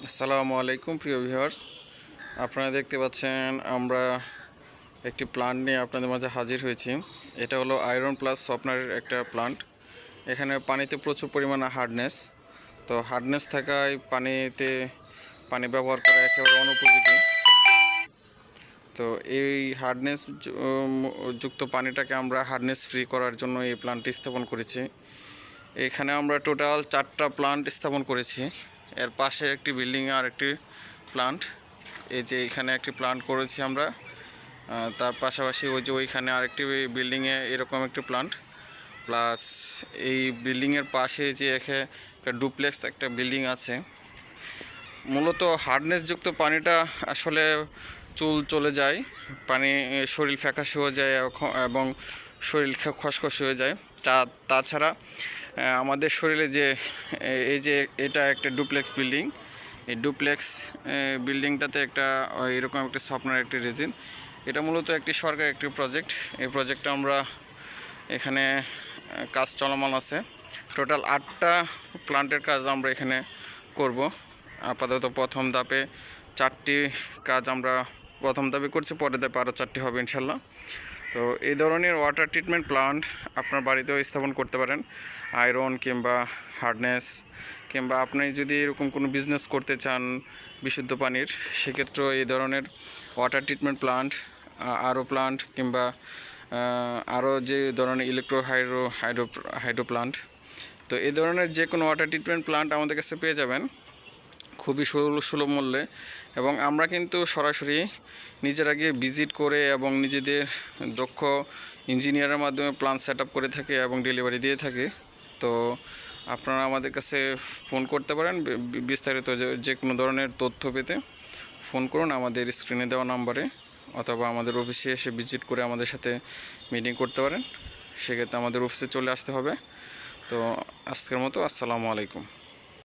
আসসালামু আলাইকুম প্রিয় ভিউয়ার্স, আপনারা দেখতে পাচ্ছেন আমরা একটি প্লান্ট নিয়ে আপনাদের মাঝে হাজির হয়েছি। এটা হলো আয়রন প্লাস সফটনারের একটা প্লান্ট। এখানে পানিতে প্রচুর পরিমাণে হার্ডনেস, তো হার্ডনেস থাকায় পানি ব্যবহার করা একেবারে অনুপযোগী। তো এই হার্ডনেস যুক্ত পানিটাকে আমরা হার্ডনেস ফ্রি করার জন্য এই প্লান্টটি স্থাপন করেছি। এখানে আমরা টোটাল 4টা প্লান্ট স্থাপন করেছি। এর পাশে একটি বিল্ডিংয়ে আর একটি প্লান্ট, এই যে এখানে একটি প্লান্ট করেছি আমরা। তার পাশাপাশি ওইখানে আরেকটি বিল্ডিংয়ে এরকম একটি প্লান্ট, প্লাস এই বিল্ডিংয়ের পাশে যে একটা ডুপ্লেক্স একটা বিল্ডিং আছে। মূলত হার্ডনেসযুক্ত পানিটা আসলে চুল চলে যায়, শরীর ফ্যাকাশে হয়ে যায় এবং শরীর খসখসে হয়ে যায়। তাছাড়া আমাদের শরীরে যে এটা একটা ডুপ্লেক্স বিল্ডিং, এই ডুপ্লেক্স বিল্ডিংটাতে এরকম একটা স্বপ্নের একটি রেজিন। এটা মূলত একটি সরকারি একটি প্রজেক্ট। এই প্রজেক্টটা আমরা এখানে কাজ চলমান আছে। টোটাল 8টা প্লান্টের কাজ আমরা এখানে করব। আপাতত প্রথম ধাপে 4টি কাজ আমরা প্রথম ধাপে করছি, পরের ধাপে আরও 4টি হবে ইনশাল্লাহ। তো এই ধরনের ওয়াটার ট্রিটমেন্ট প্লান্ট আপনার বাড়িতেও স্থাপন করতে পারেন। আয়রন কিংবা হার্ডনেস, কিংবা আপনি যদি এরকম কোনো বিজনেস করতে চান বিশুদ্ধ পানির, সেক্ষেত্রেও এই ধরনের ওয়াটার ট্রিটমেন্ট প্লান্ট, আরও প্লান্ট কিংবা আরও যে ধরনের হাইড্রো প্লান্ট, তো এই ধরনের যে কোনো ওয়াটার ট্রিটমেন্ট প্লান্ট আমাদের কাছে পেয়ে যাবেন খুবই সুলভ মূল্যে। এবং আমরা কিন্তু সরাসরি নিজেরা গিয়ে ভিজিট করে এবং নিজেদের দক্ষ ইঞ্জিনিয়ারের মাধ্যমে প্ল্যান সেট আপ করে থাকি এবং ডেলিভারি দিয়ে থাকি। তো আপনারা আমাদের কাছে ফোন করতে পারেন। বিস্তারিত যে কোনো ধরনের তথ্য পেতে ফোন করুন আমাদের স্ক্রিনে দেওয়া নাম্বারে, অথবা আমাদের অফিসে এসে ভিজিট করে আমাদের সাথে মিটিং করতে পারেন। সেক্ষেত্রে আমাদের অফিসে চলে আসতে হবে। তো আজকের মতো আসসালামু আলাইকুম।